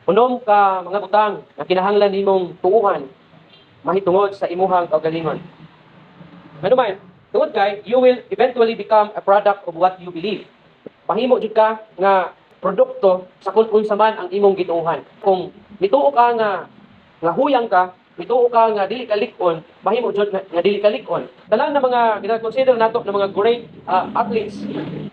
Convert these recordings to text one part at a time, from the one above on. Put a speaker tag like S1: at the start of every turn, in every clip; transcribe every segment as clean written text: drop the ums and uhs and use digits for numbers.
S1: Unom ka mga butang nga kinahanglan nimong tuuhan mahitungod sa imuhang kaugalingon. Manuman, tungod kay you will eventually become a product of what you believe. Mahimo jud ka nga produkto sa kung unsa man ang imong gituuhan. Kung mituo ka nga huyang ka, mituo ka nga dili ka lik-on, mahimo jud nga dili ka lik-on. Tanan na mga gina-consider nato na mga great athletes,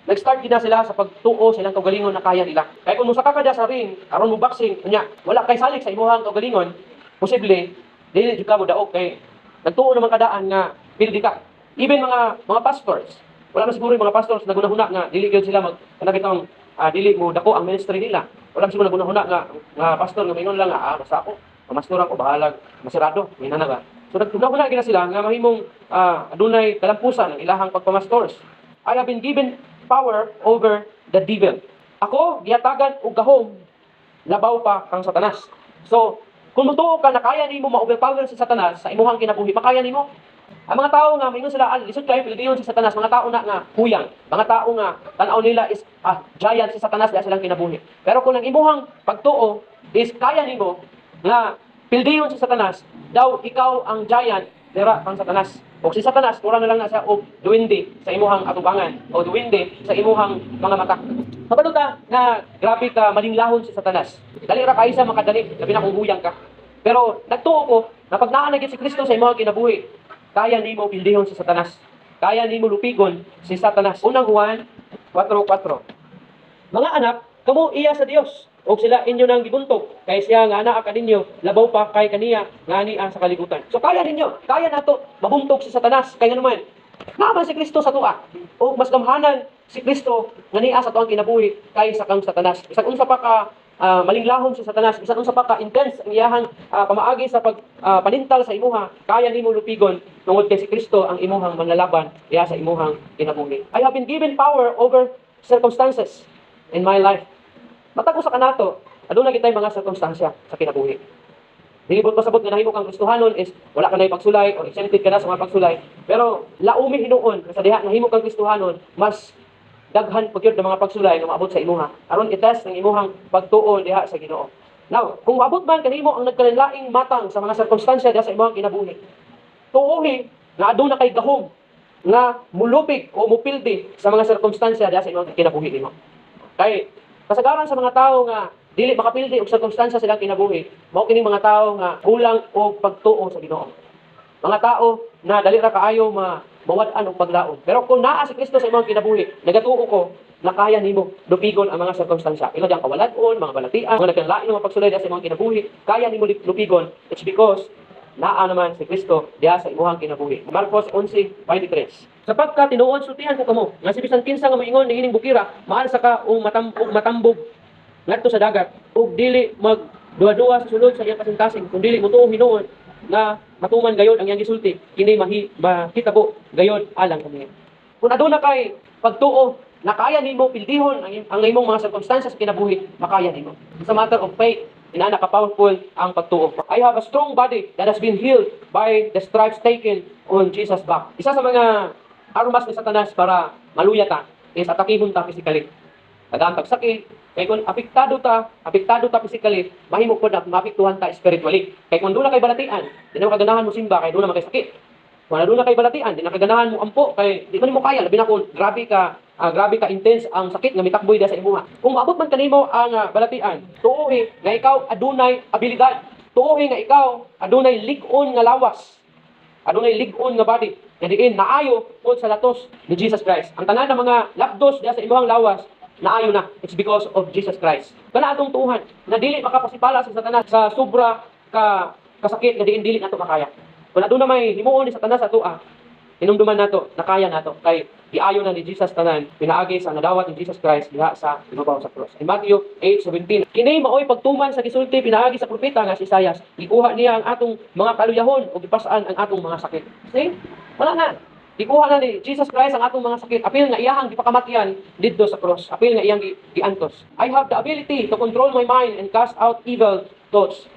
S1: nag-start gid sila sa pagtuo sa ilang kaugalingon na kaya nila. Kay kung musaka ka sa ring aron mo boxing unya, wala kay salik sa imong kaugalingon, posible dili jud ka mo daog kay nagtuo naman kadaan nga pildi ka. Even mga pastors, wala man siguro yung mga pastors nagunahuna nga dili gyud sila mag kanang dili mo dako ang ministry nila. Wala siguro nagunahuna nga pastor nga mingon lang nga basta ako pamastoran ko bahalag masirado ina na ba. So nagtugnaw gina sila nga mahimong adunay kalampusan ang ilahang pagpamastors. I have been given power over the devil. Ako gihatagan og gahom labaw pa kang Satanas. So kung mutuo ka na kaya nimo ma-overpower si Satanas sa imuhang kinabuhi, makaya nimo. Ang mga tao nga mingon sila lisod kayo pilidiyon si Satanas, mga tao na nga huyang, mga tao nga tan-aw nila is giant si Satanas dahil silang kinabuhi. Pero kung ang imuhang pagtuo is kaya nimo nga pildiyon si Satanas, daw ikaw ang giant dira kang Satanas. O si Satanas mura na lang na siya og duwende sa imuhang atubangan o duwende sa imuhang mga mata. Kabaluta nga grabe ka malinglahon si Satanas. Dali ra kay sa makadali, labi na kung huyang ka. Pero nagtuo ko na pag naa na si Kristo sa imong kinabuhi, kaya nimo pildihon si Satanas. Kaya nimo lupigon si Satanas. Unang Juan 4:4. Mga anak, kamo iya sa Dios, ug sila inyo nang gibuntog, kay siya nga anaa kaninyo, labaw pa kay kaniya nga ania sa kalibutan. So kaya ninyo, kaya nato mabuntog si Satanas kay nganuman. Naman si Kristo sa tuwa. O mas gamhanan si Kristo nga niya sa tuang kinabuhi kay sa kang Satanas. Bisag unsa pa ka malinglahon si Satanas, bisan unsa pa ka intense ang iyahang pamaagi sa panintal sa imuha, kaya nimo lupigon tungod kay si Kristo ang imuhang manlalaban diha sa imuhang kinabuhi. I have been given power over circumstances in my life. Matag usa kanato, aduna gitay mga sirkumstansya sa kinabuhi. Dili bot pasabot nga nahimo kang Kristohanon is wala ka nay pagsulay o exempted ka na sa mga pagsulay. Pero laumi hinuon sa diha nahimo kang Kristohanon, mas daghan pagyud ng mga pagsulay nga maabot sa imuha aron i-test ang imuhang pagtuo diha sa Ginoo. Now, kung maabot man kanimo ang nagkalain-laing matang sa mga sirkumstansya diha sa imong kinabuhi, tuohi nga aduna kay gahom nga mulupig o mupildi sa mga sirkumstansya diha sa imong kinabuhi nimo. Kay kasagaran sa mga tao nga dili makapildi og sirkumstansya silang kinabuhi, mao kining mga tao nga kulang og pagtuo sa Ginoo. Mga tao na dali ra kaayo mawad-an og paglaom. Pero kung naa si Kristo sa imong kinabuhi, nagatuo ko na kaya nimo lupigon ang mga sirkumstansya. Ila diyang kawalan-on, mga balatian, mga nagkanlain mga pagsulay diha sa imong kinabuhi, kaya nimo lupigon. It's because naa naman si Kristo diha sa imong kinabuhi. Marcos 11:23. Sapagkat tinuod sultihan ko kamo, nga si bisan kinsa nga moingon niining bukira, maal sa ka og matambog ngadto sa dagat, ug dili mag duwa-duwa sa sulod sa iyang kasintasing, kun dili motuo hinuon nga matuman gayod ang iyang gisulti, kini mahitabo gayod alang kaniya. Kung aduna kay pagtuo na kaya nimo pildihon ang imong mga circumstances sa kinabuhi, makaya nimo. Sa matter of faith, inana ka powerful ang pagtuo. I have a strong body that has been healed by the stripes taken on Jesus' back. Isa sa mga armas ni Satanas para maluyatan is atakihon ta physically. Kadang pagsakit, kay kung apektado ta physically, mahimo pod na maapektuhan ta spiritually. Kay kung doon na kay balatian, di na makaganahan mo simba kay doon na makay sakit. Kung doon na kay balatian, di na kaganahan mo ampo kay di man mo kaya labi na kung grabe ka intense ang sakit nga mitakboy da sa imuha. Kung maabot man kanimo ang balatian, tuohi nga ikaw adunay abilidad. Tuohi nga ikaw adunay lig-on nga lawas. Adunay lig-on nga body. Kadiin naayo pod sa latos ni Jesus Christ. Ang tanan ng mga lapdos diha sa imong lawas naayo na. It's because of Jesus Christ. Kana atong tuhan na dili makapasipala sa Satanas sa sobra kasakit nga diin dili nato makaya. Kung aduna may himuon ni Satanas ato hinumduman nato, nakaya nato kay giayo na ni Jesus tanan pinaagi sa nadawat ni Jesus Christ diha sa ibabaw sa cross. In Matthew 8:17, kini maoy pagtuman sa gisulti pinaagi sa propeta nga si Isaias. Gikuha niya ang atong mga kaluyahon ug gipasaan ang atong mga sakit. See? Wala na. Gikuha na ni Jesus Christ ang atong mga sakit. Apil nga iyahang gipakamatyan didto sa cross. Apil nga iyang giantos. I have the ability to control my mind and cast out evil thoughts.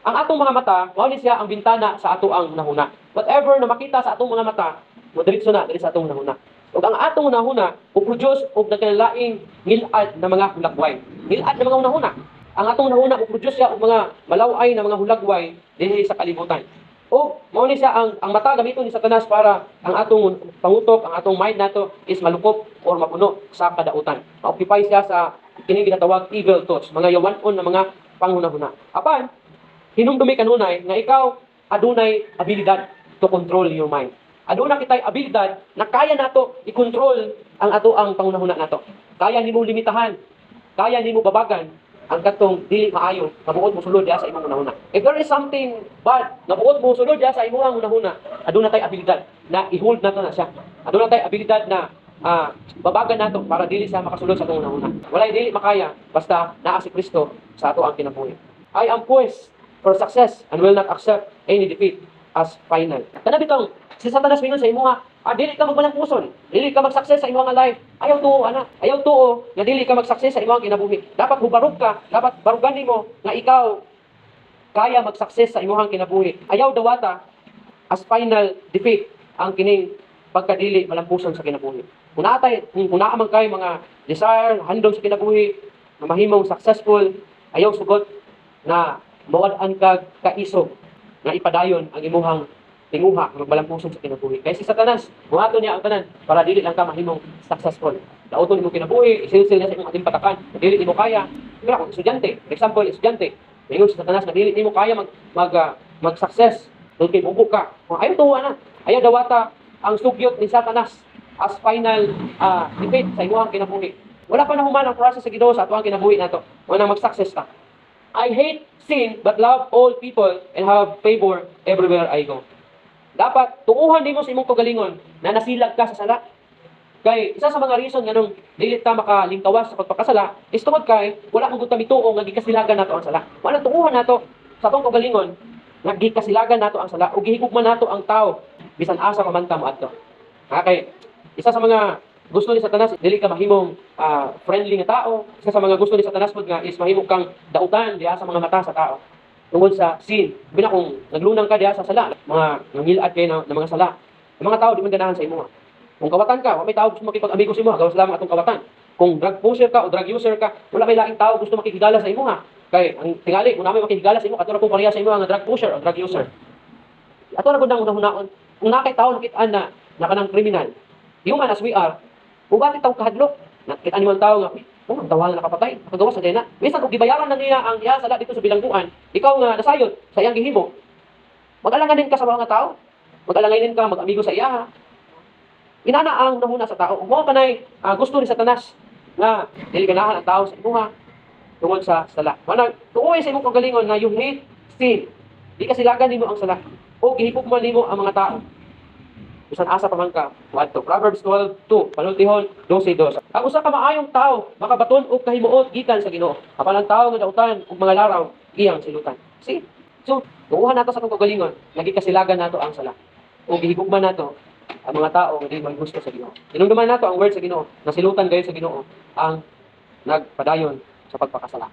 S1: Ang atong mga mata, mao ni siya ang bintana sa ato ang nahuna. Whatever na makita sa atong mga mata, diretso na diri sa atong nahuna. Ug ang atong nahuna, uproduce og nagkalaing ngilad na mga hulagway. Ngilad na mga nahuna. ang atong nauna mo produce siya og mga malaway na mga hulagway dinhi sa kalibutan. O mao ni siya ang mata gamiton ni Satanas para ang atong pangutok, ang atong mind nato is malukop or mapuno sa kadautan. Ma-occupy siya sa kini ginatawag evil thoughts, mga yawan-on na mga panghunahuna. Apan hinumdumi kanunay nga ikaw adunay abilidad to control your mind. Aduna kitay abilidad na kaya nato i-control ang ato ang pangunahuna nato. Kaya nimo limitahan, kaya nimo babagan ang katong dili maayo nga buot mo sulod diha sa imong unahuna. If there is something bad nga buot mo sulod diha sa imong unahuna, aduna tay abilidad na i-hold nato na siya. Aduna tay abilidad na babagan nato para dili siya makasulod sa atong unahuna. Walay dili makaya basta naa si Kristo sa ato ang kinabuhi. I am poised for success and will not accept any defeat as final. Kana bitong si Satanas mingon sa imong dili ka magbalang-puson, dili ka mag-success sa imong life. Ayaw tuo ana, ayaw tuo nga dili ka mag-success sa imong kinabuhi. Dapat hubarog ka, dapat barugan nimo nga ikaw kaya mag-success sa imong kinabuhi. Ayaw dawata as final defeat ang kining pagkadili malampuson sa kinabuhi. Kung naa man kay mga desire, handog sa kinabuhi, na mahimong successful, ayaw sugot na mawad-an ka kaisog nga ipadayon ang imuhang tinguha ng balampuson sa kinabuhi. Kaya si Satanas, buhato niya ang tanan para dili lang ka mahimong successful. Dauton nimo kinabuhi, isilsil niya sa imong ating patakan, dili nimo kaya. Kaya kung estudyante, for example, estudyante, mayon si Satanas na dili nimo kaya mag-success, dahil kay bubo ka. Kung ayaw tuwa na, ayaw dawata ang sugyot ni Satanas as final defeat sa imong kinabuhi. Wala pa na human ang process sa Ginoo sa ato ang kinabuhi nato. Wala mag-success ta. I hate sin but love all people and have favor everywhere I go. Dapat tuuhan nimo sa imong kagalingon na nasilag ka sa sala. Kay isa sa mga reason nganong dili ta makalingkawas sa pagpakasala is tungod kay wala mo gud ta mituo nga gikasilagan nato ang sala. Wala tuuhan nato sa atong kagalingon nga gikasilagan nato ang sala ug gihigugman nato ang tawo bisan asa pa man ta moadto. Kay isa sa mga gusto ni Satanas dili ka mahimong friendly nga tao. Isa sa mga gusto ni Satanas pud nga is mahimo kang dautan diha sa mga mata sa tao. Tungod sa sin. Bina kung naglunang ka diha sa sala, mga nangilad kay na mga sala. Ang mga tao di man ganahan sa imo. Kung kawatan ka, wa may tao gusto makipag-amigo sa imo, gawas lamang atong kawatan. Kung drug pusher ka o drug user ka, wala may laing tao gusto makikigala sa imo ha. Kay ang tingali kung namin makikigala sa imo, kadto ra kung pareha sa imo ang drug pusher o drug user. Ato na gud nang hunaon. Kung nakay tao nakit-an na kanang kriminal, human as we are, kung bakit tao kahadlok, nakita ni man tao nga ang tawanan nakapatay, nakagawas sa dena. Bisan kung gibayaran na niya ang iya sala dito sa bilangguan, ikaw nga nasayod sa iyang gihimo. Mag-alanganin ka sa mga tao. Mag-alanganin ka, mag-amigo sa iya. Inana ang nahuna sa tao. Mo kanay gusto ni Satanas nga dili ganahan ang tao sa imuha tungod sa sala. Manang tuoy sa imong kagalingon nga you hate sin. Di ka silagan nimo ang sala. O gihigugman nimo ang mga tao. Bisan asa pa man ka, wadto. Proverbs 12:2, panultihon 12:2. Ang usa ka maayong tao, makabaton og kahimuot gikan sa Ginoo. Apan ang tao nga dautan og mga laraw, iyang silutan. See? So, tuuhan nato sa atong kagalingon, nagikasilagan nato ang sala. O gihigugman nato ang mga tao nga dili man gusto sa Ginoo. Tinumduman nato ang word sa Ginoo, nasilutan gayud sa Ginoo ang nagpadayon sa pagpakasala.